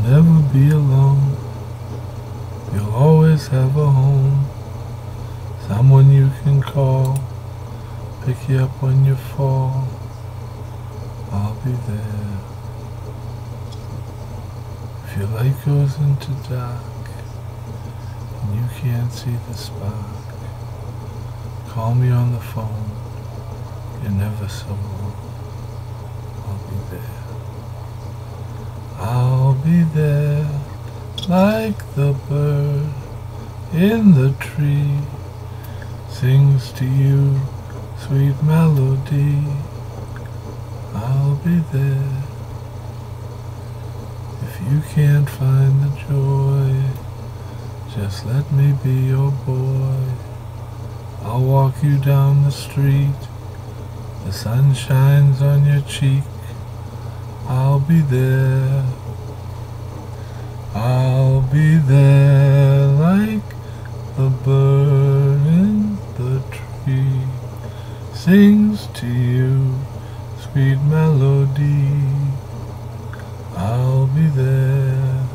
never be alone. You'll always have a home, someone you can call, pick you up when you fall. I'll be there. If your light goes into dark and you can't see the spark, call me on the phone. You're never so alone. I'll be there. I'll be there like the bird in the tree sings to you sweet melody. I'll be there. If you can't find the joy, just let me be your boy. I'll walk you down the street, the sun shines on your cheek. I'll be there. I'll be there like the bird in the tree sings to you sweet melody. I'll be there.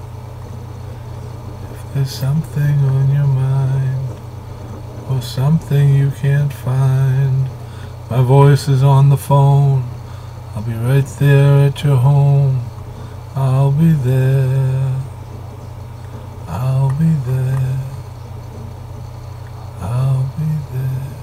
If there's something on your mind or something you can't find, my voice is on the phone. I'll be right there at your home. I'll be there. I'll be there. I'll be there.